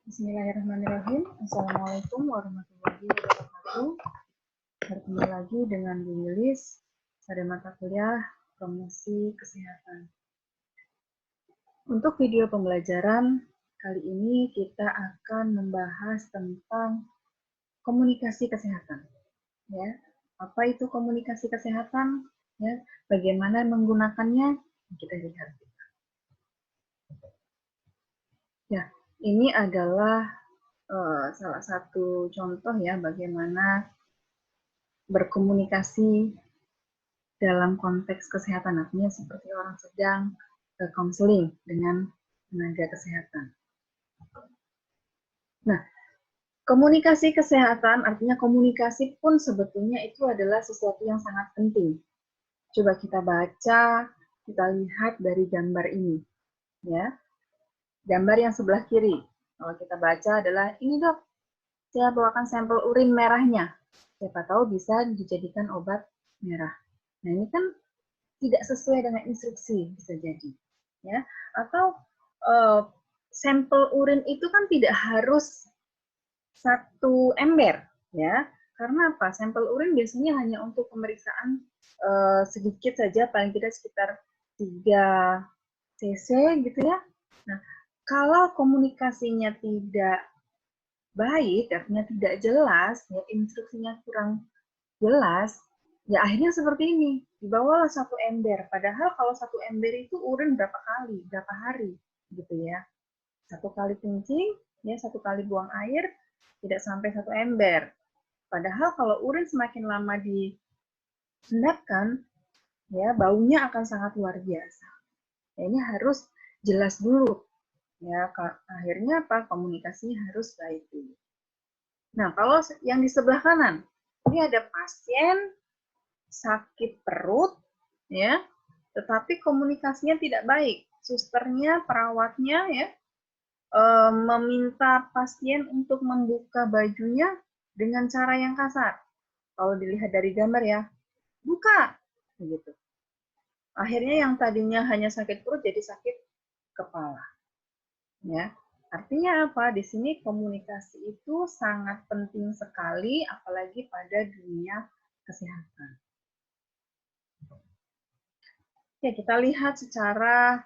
Bismillahirrahmanirrahim. Assalamualaikum warahmatullahi wabarakatuh. Bertemu lagi dengan Bu Wilis pada mata kuliah promosi kesehatan. Untuk video pembelajaran kali ini kita akan membahas tentang komunikasi kesehatan. Ya, apa itu komunikasi kesehatan? Ya, bagaimana menggunakannya? Kita lihat. Ya, ini adalah salah satu contoh ya bagaimana berkomunikasi dalam konteks kesehatan, artinya seperti orang sedang konseling dengan tenaga kesehatan. Nah, komunikasi kesehatan artinya komunikasi pun sebetulnya itu adalah sesuatu yang sangat penting. Coba kita baca, kita lihat dari gambar ini, ya. Gambar yang sebelah kiri, kalau kita baca adalah ini dok, saya bawakan sampel urin merahnya. Siapa tahu bisa dijadikan obat merah. Nah ini kan tidak sesuai dengan instruksi bisa jadi, ya. Atau sampel urin itu kan tidak harus satu ember, ya. Karena apa? Sampel urin biasanya hanya untuk pemeriksaan sedikit saja, paling tidak sekitar 3 cc gitu ya. Nah, kalau komunikasinya tidak baik, artinya tidak jelas, ya, instruksinya kurang jelas, ya akhirnya seperti ini, dibawalah 1 ember. Padahal kalau 1 ember itu urin berapa kali, berapa hari, gitu ya. 1 kali kencing, ya 1 kali buang air, tidak sampai 1 ember. Padahal kalau urin semakin lama dihendapkan, ya baunya akan sangat luar biasa. Ya, ini harus jelas dulu. Ya, akhirnya apa? Komunikasinya harus baik dulu. Nah, kalau yang di sebelah kanan, ini ada pasien sakit perut, ya, tetapi komunikasinya tidak baik. Susternya, perawatnya, ya, meminta pasien untuk membuka bajunya dengan cara yang kasar. Kalau dilihat dari gambar ya, buka, begitu. Akhirnya yang tadinya hanya sakit perut jadi sakit kepala. Ya, artinya apa? Di sini komunikasi itu sangat penting sekali, apalagi pada dunia kesehatan. Ya, kita lihat secara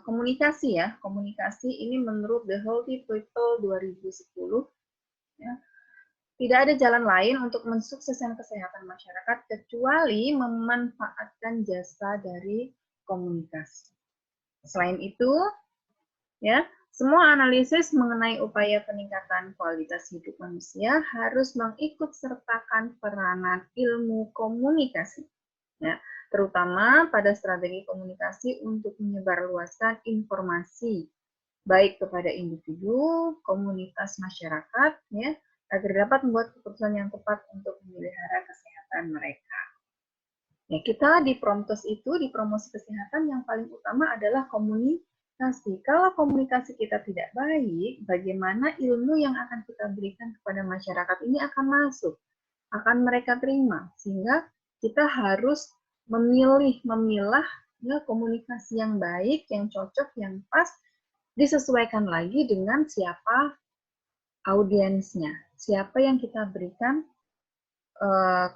komunikasi ya. Komunikasi ini menurut The Healthy People 2010, ya, tidak ada jalan lain untuk mensukseskan kesehatan masyarakat kecuali memanfaatkan jasa dari komunikasi. Selain itu, ya, semua analisis mengenai upaya peningkatan kualitas hidup manusia harus mengikutsertakan peranan ilmu komunikasi, ya, terutama pada strategi komunikasi untuk menyebarluaskan informasi baik kepada individu, komunitas masyarakat, ya, agar dapat membuat keputusan yang tepat untuk memelihara kesehatan mereka. Ya, kita di Promtos itu, di promosi kesehatan, yang paling utama adalah komunikasi. Kalau komunikasi kita tidak baik, bagaimana ilmu yang akan kita berikan kepada masyarakat ini akan masuk, akan mereka terima, sehingga kita harus memilah ya, komunikasi yang baik, yang cocok, yang pas, disesuaikan lagi dengan siapa audiensnya, siapa yang kita berikan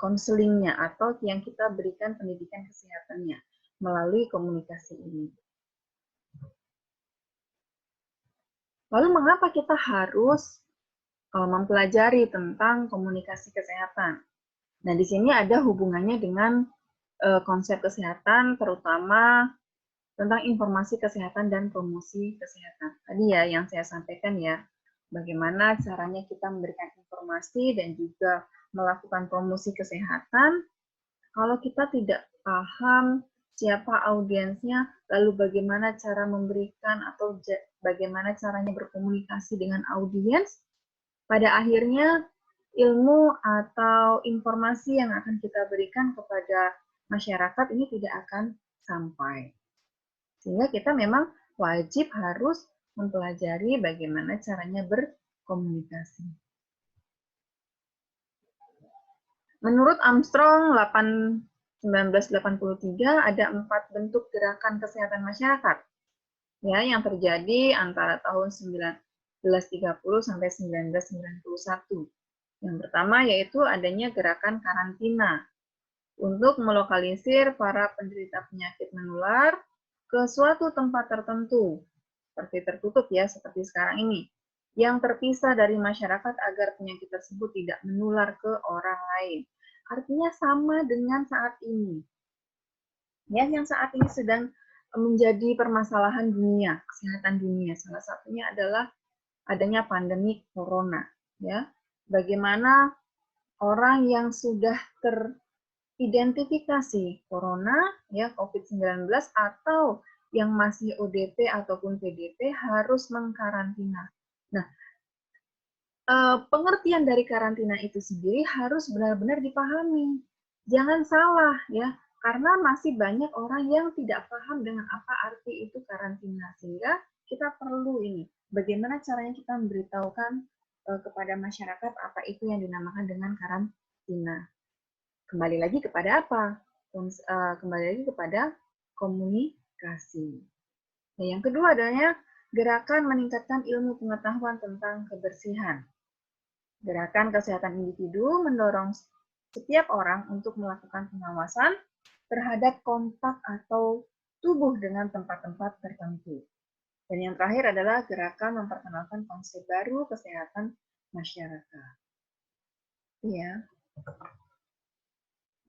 konselingnya atau yang kita berikan pendidikan kesehatannya melalui komunikasi ini. Lalu mengapa kita harus mempelajari tentang komunikasi kesehatan? Nah, di sini ada hubungannya dengan konsep kesehatan, terutama tentang informasi kesehatan dan promosi kesehatan. Tadi ya yang saya sampaikan ya, bagaimana caranya kita memberikan informasi dan juga melakukan promosi kesehatan. Kalau kita tidak paham siapa audiensnya, lalu bagaimana cara memberikan atau bagaimana caranya berkomunikasi dengan audiens, pada akhirnya ilmu atau informasi yang akan kita berikan kepada masyarakat ini tidak akan sampai. Sehingga kita memang wajib harus mempelajari bagaimana caranya berkomunikasi. Menurut Armstrong 1983 ada 4 bentuk gerakan kesehatan masyarakat, ya, yang terjadi antara tahun sampai 1991. Yang pertama yaitu adanya gerakan karantina untuk melokalisir para penderita penyakit menular ke suatu tempat tertentu, seperti tertutup ya, seperti sekarang ini, yang terpisah dari masyarakat agar penyakit tersebut tidak menular ke orang lain. Artinya sama dengan saat ini. Ya, yang saat ini sedang menjadi permasalahan dunia, kesehatan dunia. Salah satunya adalah adanya pandemi corona, ya. Bagaimana orang yang sudah teridentifikasi corona, ya, COVID-19 atau yang masih ODP ataupun PDP harus mengkarantina. Nah, pengertian dari karantina itu sendiri harus benar-benar dipahami. Jangan salah ya, karena masih banyak orang yang tidak paham dengan apa arti itu karantina. Sehingga kita perlu ini, bagaimana caranya kita memberitahukan kepada masyarakat apa itu yang dinamakan dengan karantina. Kembali lagi kepada apa? Kembali lagi kepada komunikasi. Nah, yang kedua adalah gerakan meningkatkan ilmu pengetahuan tentang kebersihan. Gerakan kesehatan individu mendorong setiap orang untuk melakukan pengawasan terhadap kontak atau tubuh dengan tempat-tempat tertentu. Dan yang terakhir adalah gerakan memperkenalkan konsep baru kesehatan masyarakat. Ya.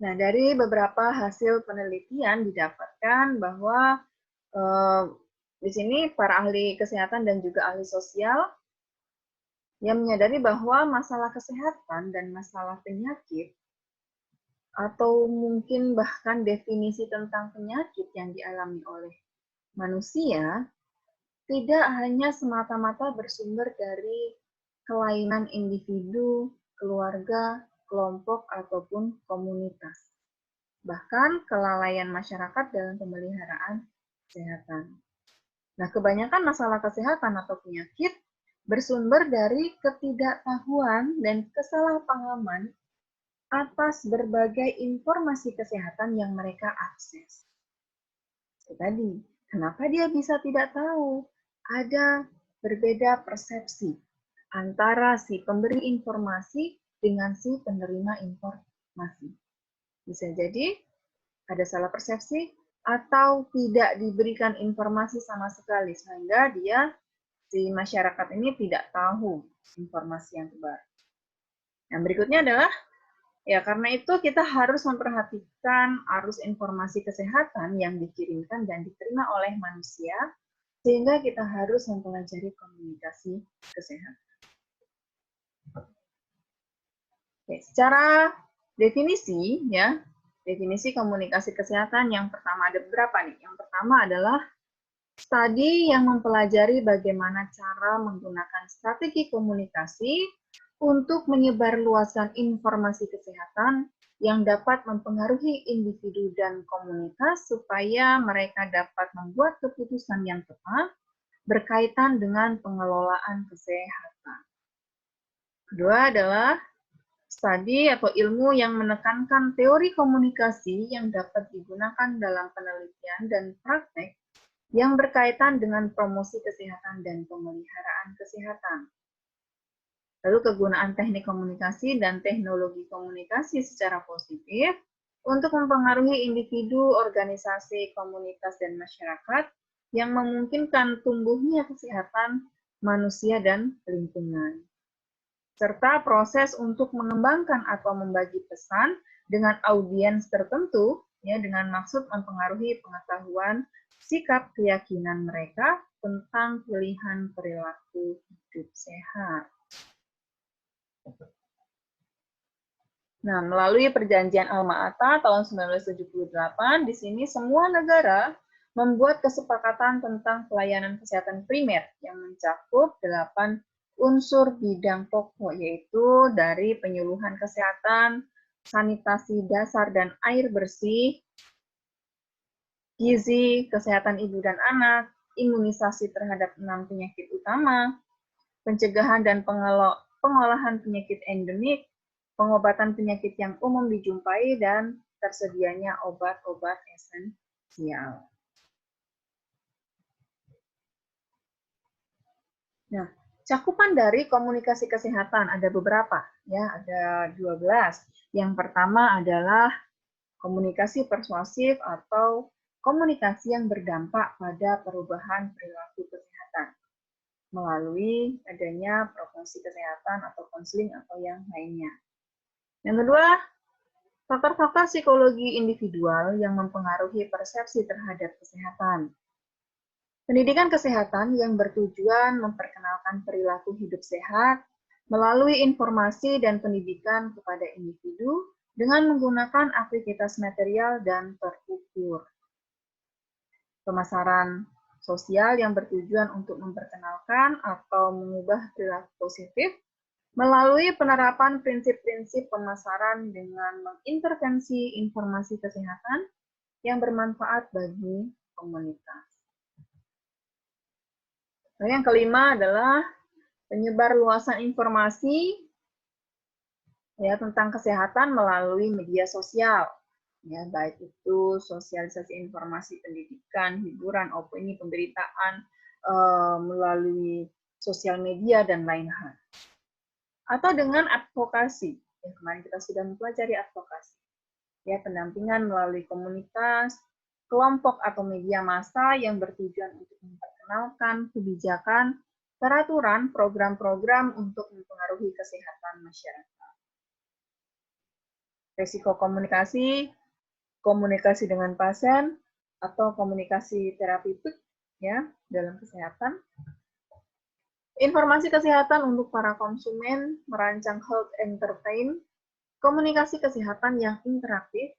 Nah, dari beberapa hasil penelitian didapatkan bahwa di sini para ahli kesehatan dan juga ahli sosial yang menyadari bahwa masalah kesehatan dan masalah penyakit atau mungkin bahkan definisi tentang penyakit yang dialami oleh manusia tidak hanya semata-mata bersumber dari kelainan individu, keluarga, kelompok, ataupun komunitas. Bahkan kelalaian masyarakat dalam pemeliharaan kesehatan. Nah, kebanyakan masalah kesehatan atau penyakit bersumber dari ketidaktahuan dan kesalahpahaman atas berbagai informasi kesehatan yang mereka akses. Tadi, kenapa dia bisa tidak tahu? Ada berbeda persepsi antara si pemberi informasi dengan si penerima informasi. Bisa jadi ada salah persepsi atau tidak diberikan informasi sama sekali sehingga si masyarakat ini tidak tahu informasi yang benar. Yang berikutnya adalah ya karena itu kita harus memperhatikan arus informasi kesehatan yang dikirimkan dan diterima oleh manusia sehingga kita harus mempelajari komunikasi kesehatan. Oke, secara definisi ya, definisi komunikasi kesehatan yang pertama ada beberapa nih. Yang pertama adalah studi yang mempelajari bagaimana cara menggunakan strategi komunikasi untuk menyebarluaskan informasi kesehatan yang dapat mempengaruhi individu dan komunitas supaya mereka dapat membuat keputusan yang tepat berkaitan dengan pengelolaan kesehatan. Kedua adalah studi atau ilmu yang menekankan teori komunikasi yang dapat digunakan dalam penelitian dan praktek yang berkaitan dengan promosi kesehatan dan pemeliharaan kesehatan. Lalu kegunaan teknik komunikasi dan teknologi komunikasi secara positif untuk mempengaruhi individu, organisasi, komunitas, dan masyarakat yang memungkinkan tumbuhnya kesehatan manusia dan lingkungan. Serta proses untuk mengembangkan atau membagi pesan dengan audiens tertentu, ya, dengan maksud mempengaruhi pengetahuan sikap keyakinan mereka tentang pilihan perilaku hidup sehat. Nah, melalui perjanjian Alma-Ata tahun 1978, di sini semua negara membuat kesepakatan tentang pelayanan kesehatan primer yang mencakup 8 unsur bidang pokok, yaitu dari penyuluhan kesehatan, sanitasi dasar dan air bersih, gizi, kesehatan ibu dan anak, imunisasi terhadap 6 penyakit utama, pencegahan dan pengolahan penyakit endemik, pengobatan penyakit yang umum dijumpai, dan tersedianya obat-obat esensial. Nah, Cakupan dari komunikasi kesehatan ada beberapa, ya, ada 12. Yang pertama adalah komunikasi persuasif atau komunikasi yang berdampak pada perubahan perilaku kesehatan melalui adanya promosi kesehatan atau konseling atau yang lainnya. Yang kedua, faktor-faktor psikologi individual yang mempengaruhi persepsi terhadap kesehatan. Pendidikan kesehatan yang bertujuan memperkenalkan perilaku hidup sehat melalui informasi dan pendidikan kepada individu dengan menggunakan aktivitas material dan terukur. Pemasaran sosial yang bertujuan untuk memperkenalkan atau mengubah perilaku positif melalui penerapan prinsip-prinsip pemasaran dengan mengintervensi informasi kesehatan yang bermanfaat bagi komunitas. Nah, yang kelima adalah penyebar luasan informasi ya tentang kesehatan melalui media sosial. Ya, baik itu sosialisasi informasi pendidikan, hiburan, opini, pemberitaan melalui sosial media dan lain hal. Atau dengan advokasi. Ya, kemarin kita sudah mempelajari advokasi. Ya, pendampingan melalui komunitas, kelompok atau media massa yang bertujuan untuk memperkenalkan kebijakan, peraturan, program-program untuk mempengaruhi kesehatan masyarakat. Risiko komunikasi, komunikasi dengan pasien, atau komunikasi terapeutik ya dalam kesehatan. Informasi kesehatan untuk para konsumen, merancang health entertain, komunikasi kesehatan yang interaktif,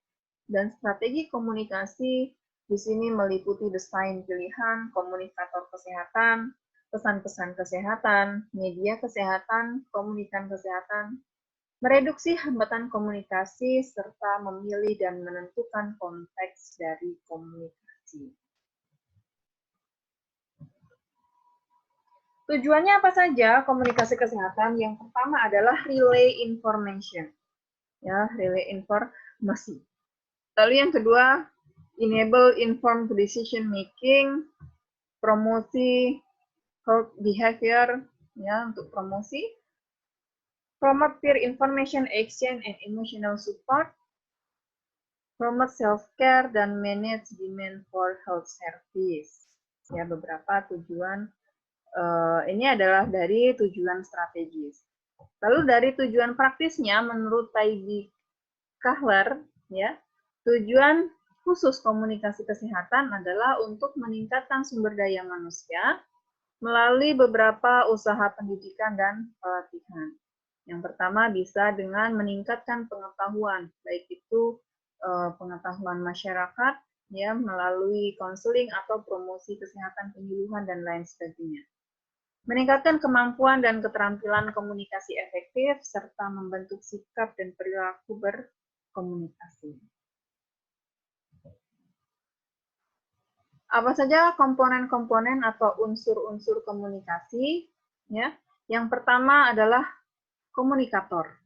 dan strategi komunikasi di sini meliputi desain pilihan, komunikator kesehatan, pesan-pesan kesehatan, media kesehatan, komunikan kesehatan, mereduksi hambatan komunikasi, serta memilih dan menentukan konteks dari komunikasi. Tujuannya apa saja komunikasi kesehatan? Yang pertama adalah relay information. Ya, relay informasi. Lalu yang kedua, enable informed decision making, promosi health behavior, ya untuk promosi, promote peer information exchange and emotional support, promote self-care, dan manage demand for health service. Ya, beberapa tujuan ini adalah dari tujuan strategis. Lalu dari tujuan praktisnya, menurut Taibi Kahler, ya, tujuan khusus komunikasi kesehatan adalah untuk meningkatkan sumber daya manusia melalui beberapa usaha pendidikan dan pelatihan. Yang pertama bisa dengan meningkatkan pengetahuan, baik itu pengetahuan masyarakat, ya melalui konseling atau promosi kesehatan penyuluhan dan lain sebagainya. Meningkatkan kemampuan dan keterampilan komunikasi efektif serta membentuk sikap dan perilaku berkomunikasi. Apa saja komponen-komponen atau unsur-unsur komunikasi? Ya, yang pertama adalah komunikator.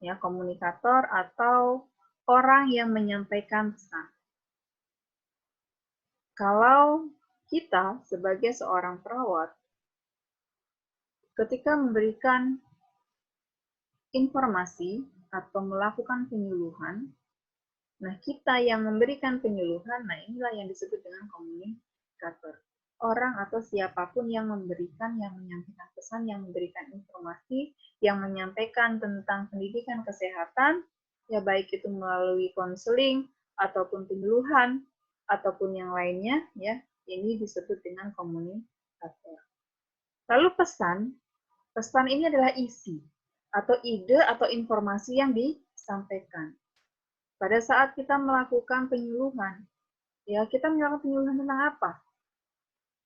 Ya, komunikator atau orang yang menyampaikan pesan. Kalau kita sebagai seorang perawat, ketika memberikan informasi atau melakukan penyuluhan, nah kita yang memberikan penyuluhan, nah inilah yang disebut dengan komunikator. Orang atau siapapun yang memberikan, yang menyampaikan pesan, yang memberikan informasi, yang menyampaikan tentang pendidikan kesehatan, ya baik itu melalui konseling, ataupun penyuluhan, ataupun yang lainnya, ya ini disebut dengan komunikator. Lalu pesan ini adalah isi, atau ide atau informasi yang disampaikan. Pada saat kita melakukan penyuluhan, ya kita melakukan penyuluhan tentang apa?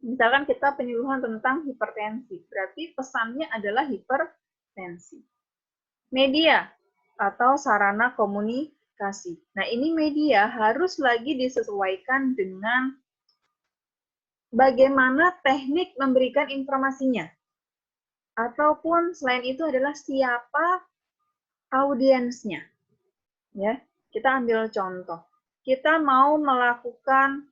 Misalkan kita penyuluhan tentang hipertensi, berarti pesannya adalah hipertensi. Media atau sarana komunikasi. Nah, ini media harus lagi disesuaikan dengan bagaimana teknik memberikan informasinya. Ataupun selain itu adalah siapa audiensnya. Ya, kita ambil contoh. Kita mau melakukan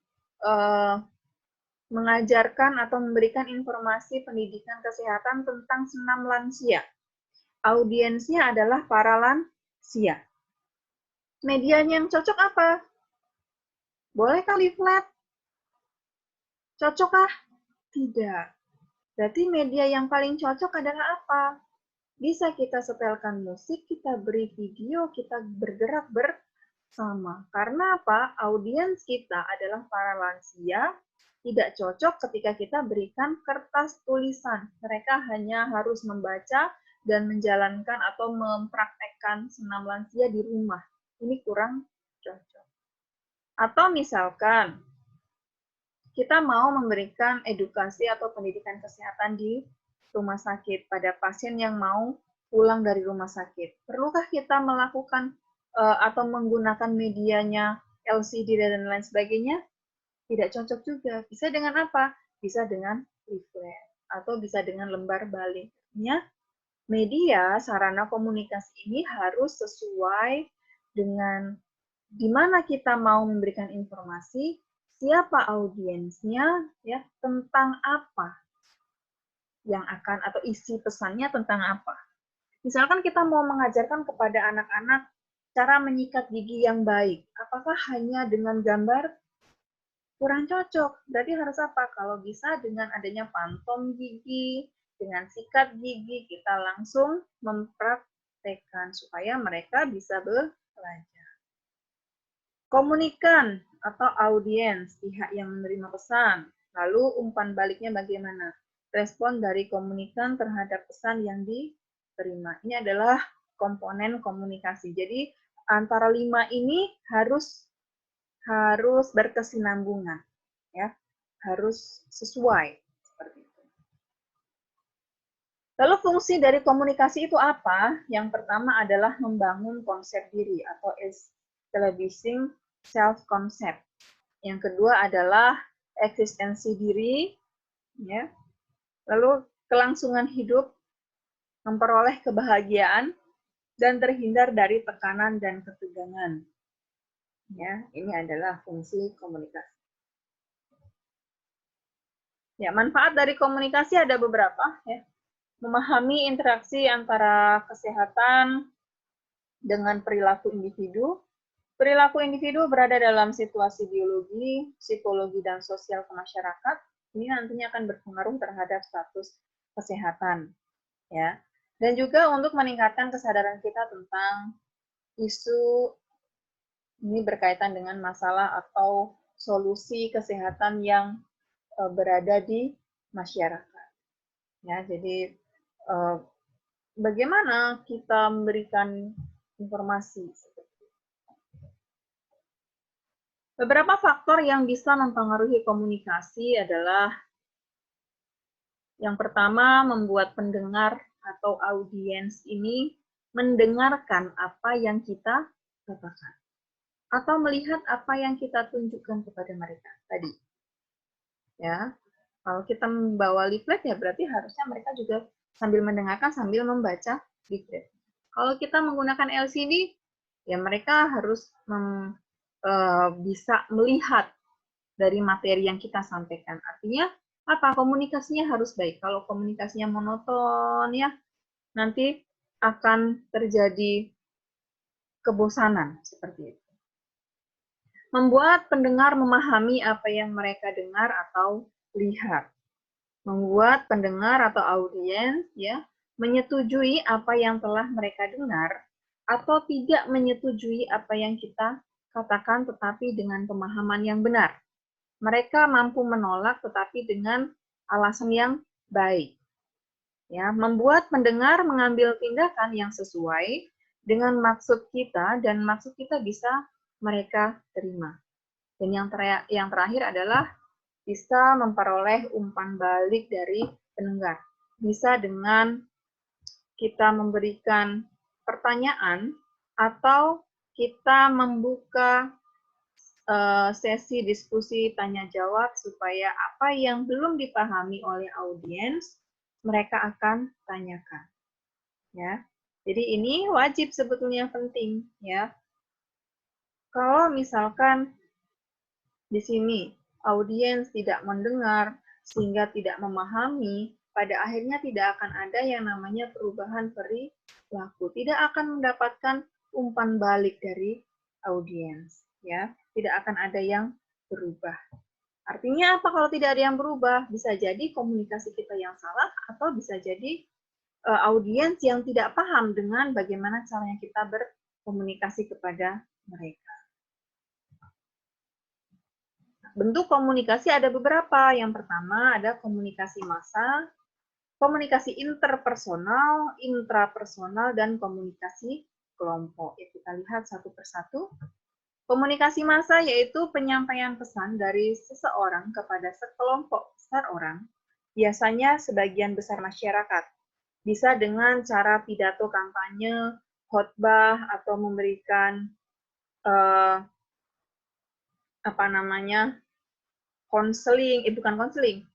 mengajarkan atau memberikan informasi pendidikan kesehatan tentang senam lansia. Audiensnya adalah para lansia. Medianya yang cocok apa? Bolehkah leaflet? Cocokkah? Tidak. Berarti media yang paling cocok adalah apa? Bisa kita setelkan musik, kita beri video, kita bergerak bersama. Karena apa? Audiens kita adalah para lansia, tidak cocok ketika kita berikan kertas tulisan. Mereka hanya harus membaca dan menjalankan atau mempraktekkan senam lansia di rumah. Ini kurang cocok. Atau misalkan kita mau memberikan edukasi atau pendidikan kesehatan di rumah sakit pada pasien yang mau pulang dari rumah sakit. Perlukah kita melakukan atau menggunakan medianya LCD dan lain sebagainya? Tidak cocok juga. Bisa dengan apa? Bisa dengan leaflet atau bisa dengan lembar baliknya. Media sarana komunikasi ini harus sesuai dengan di mana kita mau memberikan informasi, siapa audiensnya, ya, tentang apa yang akan atau isi pesannya tentang apa. Misalkan kita mau mengajarkan kepada anak-anak cara menyikat gigi yang baik, apakah hanya dengan gambar? Kurang cocok. Berarti harus apa? Kalau bisa dengan adanya pantom gigi, dengan sikat gigi, kita langsung mempraktekkan supaya mereka bisa belajar. Komunikan atau audiens, pihak yang menerima pesan. Lalu umpan baliknya bagaimana? Respon dari komunikan terhadap pesan yang diterima. Ini adalah komponen komunikasi. Jadi antara 5 ini harus berkesinambungan, ya, harus sesuai seperti itu. Lalu fungsi dari komunikasi itu apa? Yang pertama adalah membangun konsep diri atau establishing self-concept. Yang kedua adalah eksistensi diri, ya. Lalu kelangsungan hidup, memperoleh kebahagiaan, dan terhindar dari tekanan dan ketegangan. Ya, ini adalah fungsi komunikasi. Ya, manfaat dari komunikasi ada beberapa, ya. Memahami interaksi antara kesehatan dengan perilaku individu. Perilaku individu berada dalam situasi biologi, psikologi, dan sosial ke masyarakat. Ini nantinya akan berpengaruh terhadap status kesehatan, ya. Dan juga untuk meningkatkan kesadaran kita tentang isu ini berkaitan dengan masalah atau solusi kesehatan yang berada di masyarakat. Ya, jadi bagaimana kita memberikan informasi. Beberapa faktor yang bisa mempengaruhi komunikasi adalah yang pertama, membuat pendengar atau audiens ini mendengarkan apa yang kita katakan atau melihat apa yang kita tunjukkan kepada mereka tadi. Ya, kalau kita membawa leaflet ya berarti harusnya mereka juga sambil mendengarkan sambil membaca leaflet. Kalau kita menggunakan LCD, ya mereka harus bisa melihat dari materi yang kita sampaikan. Artinya apa? Komunikasinya harus baik. Kalau komunikasinya monoton ya, nanti akan terjadi kebosanan seperti itu. Membuat pendengar memahami apa yang mereka dengar atau lihat. Membuat pendengar atau audiens ya menyetujui apa yang telah mereka dengar atau tidak menyetujui apa yang kita katakan tetapi dengan pemahaman yang benar. Mereka mampu menolak tetapi dengan alasan yang baik. Ya, membuat pendengar mengambil tindakan yang sesuai dengan maksud kita dan maksud kita bisa mereka terima. Dan yang terakhir adalah bisa memperoleh umpan balik dari pendengar. Bisa dengan kita memberikan pertanyaan atau kita membuka sesi diskusi tanya jawab supaya apa yang belum dipahami oleh audiens mereka akan tanyakan. Ya. Jadi ini wajib sebetulnya penting ya. Kalau misalkan di sini audiens tidak mendengar, sehingga tidak memahami, pada akhirnya tidak akan ada yang namanya perubahan perilaku. Tidak akan mendapatkan umpan balik dari audiens, ya. Tidak akan ada yang berubah. Artinya apa kalau tidak ada yang berubah? Bisa jadi komunikasi kita yang salah, atau bisa jadi audiens yang tidak paham dengan bagaimana caranya kita berkomunikasi kepada mereka. Bentuk komunikasi ada beberapa. Yang pertama ada komunikasi massa, komunikasi interpersonal, intrapersonal, dan komunikasi kelompok. Ya, kita lihat satu persatu. Komunikasi massa yaitu penyampaian pesan dari seseorang kepada sekelompok besar orang, biasanya sebagian besar masyarakat. Bisa dengan cara pidato kampanye, khotbah, atau memberikan konseling, bukan konseling,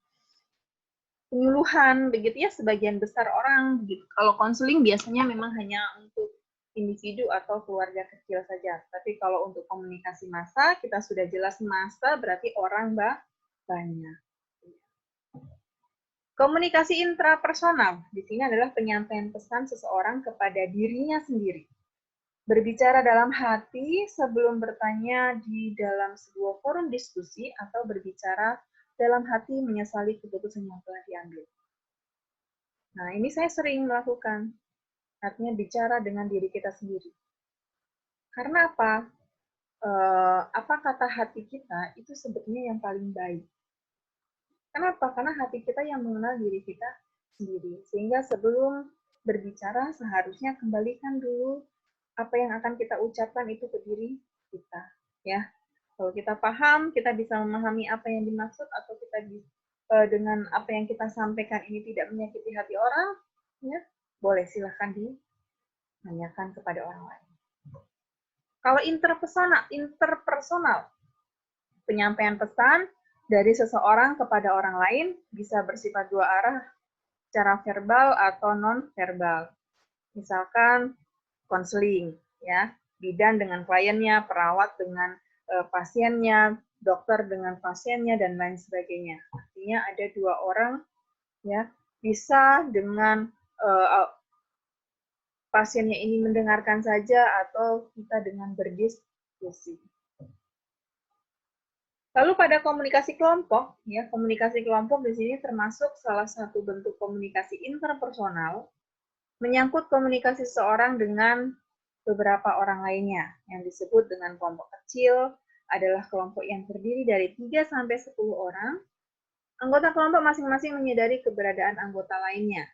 penyuluhan, begitu ya, sebagian besar orang. Begitu. Kalau konseling biasanya memang hanya untuk individu atau keluarga kecil saja. Tapi kalau untuk komunikasi massa, kita sudah jelas massa berarti orang banyak. Komunikasi intrapersonal di sini adalah penyampaian pesan seseorang kepada dirinya sendiri. Berbicara dalam hati sebelum bertanya di dalam sebuah forum diskusi atau berbicara dalam hati menyesali keputusan yang telah diambil. Nah, ini saya sering melakukan. Artinya bicara dengan diri kita sendiri. Karena apa? Apa kata hati kita itu sebetulnya yang paling baik. Kenapa? Karena hati kita yang mengenal diri kita sendiri. Sehingga sebelum berbicara seharusnya kembalikan dulu apa yang akan kita ucapkan itu ke diri kita. Ya, kalau kita paham, kita bisa memahami apa yang dimaksud, atau kita dengan apa yang kita sampaikan ini tidak menyakiti hati orang, ya, boleh silahkan ditanyakan kepada orang lain. Kalau interpersonal, penyampaian pesan dari seseorang kepada orang lain bisa bersifat dua arah, secara verbal atau non-verbal. Misalkan konseling, ya, bidan dengan kliennya, perawat dengan pasiennya, dokter dengan pasiennya, dan lain sebagainya. Artinya ada dua orang, ya, bisa dengan pasiennya ini mendengarkan saja atau kita dengan berdiskusi. Lalu pada komunikasi kelompok, ya, komunikasi kelompok di sini termasuk salah satu bentuk komunikasi interpersonal, menyangkut komunikasi seseorang dengan beberapa orang lainnya, yang disebut dengan kelompok kecil adalah kelompok yang terdiri dari 3 sampai 10 orang. Anggota kelompok masing-masing menyadari keberadaan anggota lainnya.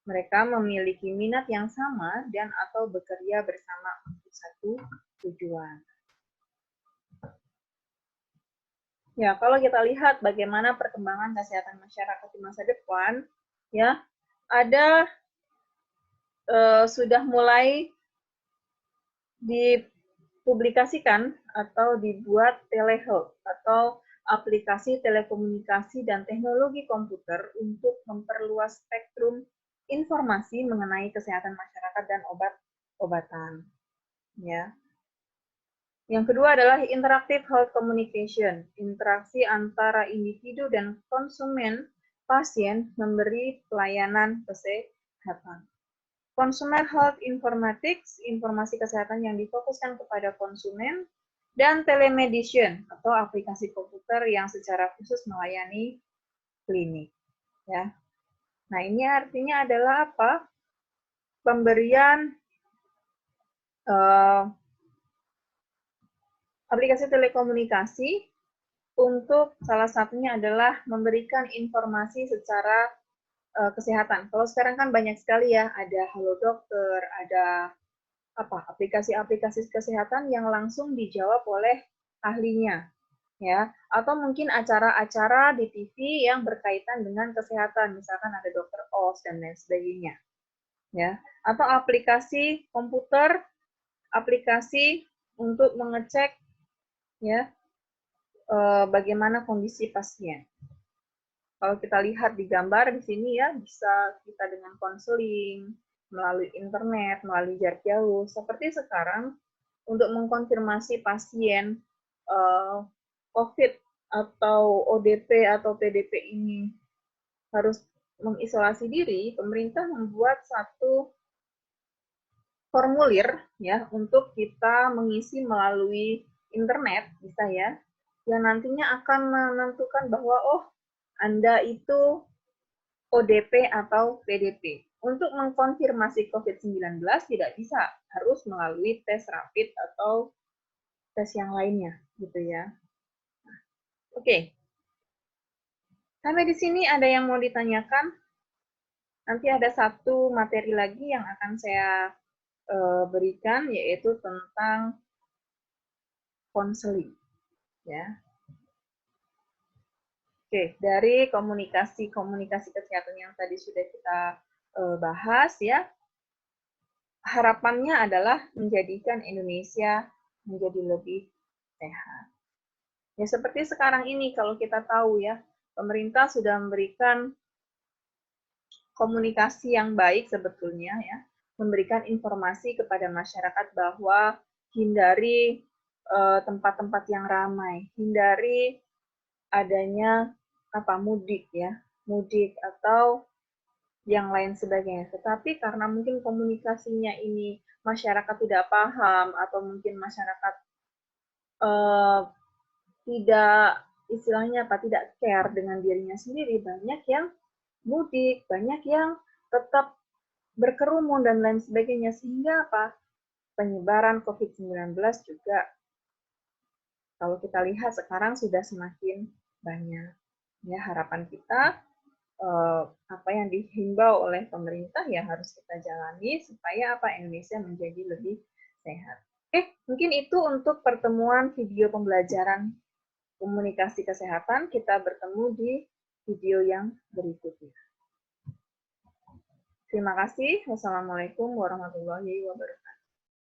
Mereka memiliki minat yang sama dan atau bekerja bersama untuk satu tujuan. Ya, kalau kita lihat bagaimana perkembangan kesehatan masyarakat di masa depan, ya, ada sudah mulai dipublikasikan atau dibuat telehealth atau aplikasi telekomunikasi dan teknologi komputer untuk memperluas spektrum informasi mengenai kesehatan masyarakat dan obat-obatan. Ya. Yang kedua adalah interactive health communication, interaksi antara individu dan konsumen pasien memberi pelayanan kesehatan. Consumer Health Informatics, informasi kesehatan yang difokuskan kepada konsumen, dan telemedicine atau aplikasi komputer yang secara khusus melayani klinik. Ya. Nah, ini artinya adalah apa? Pemberian aplikasi telekomunikasi untuk salah satunya adalah memberikan informasi secara kesehatan. Kalau sekarang kan banyak sekali ya, ada Halo Dokter, ada aplikasi-aplikasi kesehatan yang langsung dijawab oleh ahlinya, ya, atau mungkin acara-acara di TV yang berkaitan dengan kesehatan, misalkan ada Dokter Oz dan lain sebagainya, ya, atau aplikasi komputer, aplikasi untuk mengecek, ya, bagaimana kondisi pasien. Kalau kita lihat di gambar di sini ya, bisa kita dengan konseling, melalui internet, melalui jarak jauh. Seperti sekarang, untuk mengkonfirmasi pasien COVID atau ODP atau PDP ini harus mengisolasi diri, pemerintah membuat satu formulir ya untuk kita mengisi melalui internet, bisa ya, yang nantinya akan menentukan bahwa oh, Anda itu ODP atau PDP. Untuk mengkonfirmasi COVID-19 tidak bisa, harus melalui tes rapid atau tes yang lainnya, gitu ya. Oke. Sampai di sini ada yang mau ditanyakan? Nanti ada satu materi lagi yang akan saya berikan, yaitu tentang konseling. Ya. Oke, dari komunikasi kesehatan yang tadi sudah kita bahas ya, harapannya adalah menjadikan Indonesia menjadi lebih sehat. Ya seperti sekarang ini kalau kita tahu ya, pemerintah sudah memberikan komunikasi yang baik sebetulnya ya, memberikan informasi kepada masyarakat bahwa hindari tempat-tempat yang ramai, hindari adanya mudik ya, mudik atau yang lain sebagainya. Tetapi karena mungkin komunikasinya ini masyarakat tidak paham atau mungkin masyarakat tidak istilahnya tidak care dengan dirinya sendiri, banyak yang mudik, banyak yang tetap berkerumun dan lain sebagainya, sehingga penyebaran COVID-19 juga kalau kita lihat sekarang sudah semakin banyak. Ya, harapan kita apa yang dihimbau oleh pemerintah ya harus kita jalani supaya Indonesia menjadi lebih sehat. Mungkin itu untuk pertemuan video pembelajaran komunikasi kesehatan. Kita bertemu di video yang berikutnya. Terima kasih. Wassalamualaikum warahmatullahi wabarakatuh.